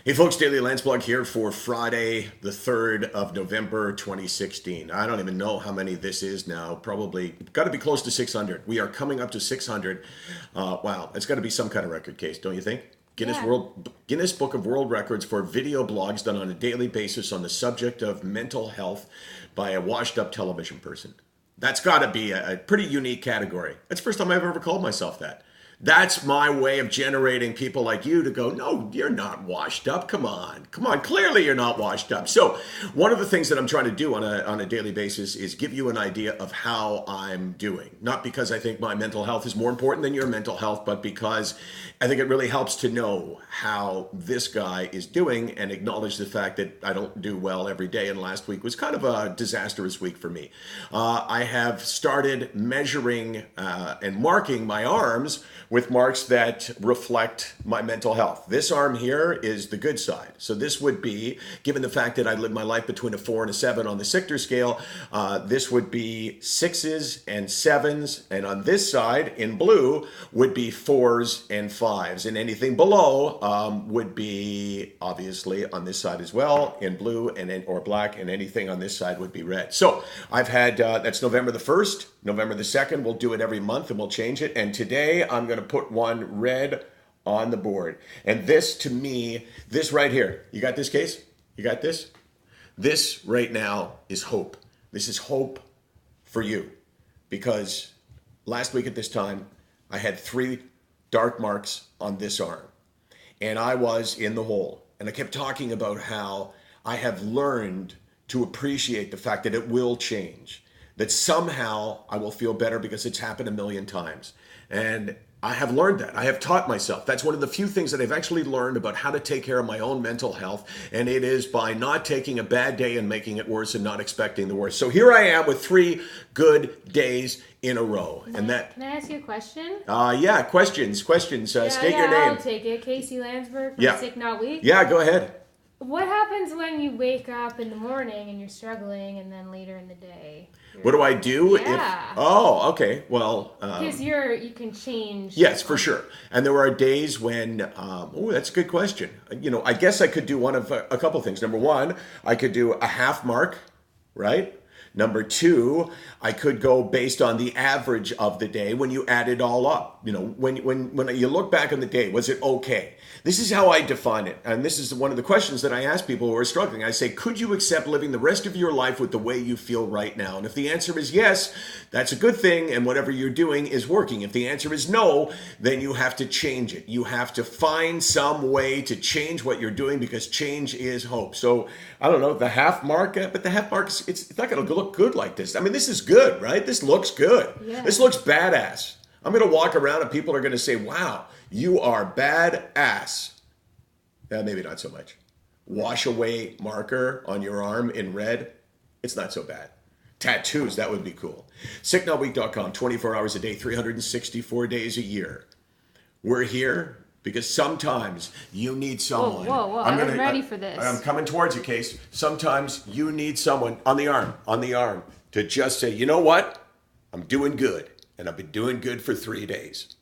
Hey folks, Daily Landsblog here for Friday, the 3rd of November, 2016. I don't even know how many this is now. Probably got to be close to 600. We are coming up to 600. Wow, it's got to be some kind of record case, don't you think? Yeah. Guinness Book of World Records for video blogs done on a daily basis on the subject of mental health by a washed up television person. That's got to be a pretty unique category. That's the first time I've ever called myself that. That's my way of generating people like you to go, no, you're not washed up. Come on. Come on. Clearly, you're not washed up. So, one of the things that I'm trying to do on a daily basis is give you an idea of how I'm doing. Not because I think my mental health is more important than your mental health, but because I think it really helps to know how this guy is doing and acknowledge the fact that I don't do well every day. And last week was kind of a disastrous week for me. I have started measuring and marking my arms with marks that reflect my mental health. This arm here is the good side. So this would be, given the fact that I live my life between a 4 and a 7 on the Sichter scale, this would be 6s and 7s. And on this side, in blue, would be 4s and 5s. And anything below would be, obviously, on this side as well, in blue or black, and anything on this side would be red. So I've had, that's November the 1st, November the 2nd. We'll do it every month and we'll change it. And today I'm going to put one red on the board. And this to me, this right here, you got this case? You got this? This right now is hope. This is hope for you. Because last week at this time, I had 3 dark marks on this arm. And I was in the hole. And I kept talking about how I have learned to appreciate the fact that it will change. That somehow I will feel better because it's happened a million times. And I have learned that. I have taught myself. That's one of the few things that I've actually learned about how to take care of my own mental health. And it is by not taking a bad day and making it worse and not expecting the worst. So here I am with 3 good days in a row. Can I ask you a question? Yeah, questions. State your name. I'll take it. Casey Landsberg from Yeah. SickNotWeak. Yeah, go ahead. What happens when you wake up in the morning and you're struggling, and then later in the day? What do I do? Yeah. Oh, okay. Well, Because you can change. yes, for sure. And there are days when, that's a good question. I guess I could do one of a couple things. Number one, I could do a half mark, right? Number 2, I could go based on the average of the day when you add it all up. When you look back on the day, was it okay? This is how I define it. And this is one of the questions that I ask people who are struggling. I say, could you accept living the rest of your life with the way you feel right now? And if the answer is yes, that's a good thing. And whatever you're doing is working. If the answer is no, then you have to change it. You have to find some way to change what you're doing because change is hope. So I don't know, the half mark, but the half mark, it's not going to look good like this. I mean, this is good, right? This looks good. Yeah. This looks badass. I'm going to walk around and people are going to say, wow, you are badass. Maybe not so much. Wash away marker on your arm in red. It's not so bad. Tattoos, that would be cool. SickNotWeak.com, 24 hours a day, 364 days a year. We're here because sometimes you need someone. Whoa. I wasn't ready for this. I'm coming towards you, Case. Sometimes you need someone on the arm, to just say, you know what? I'm doing good. And I've been doing good for 3 days.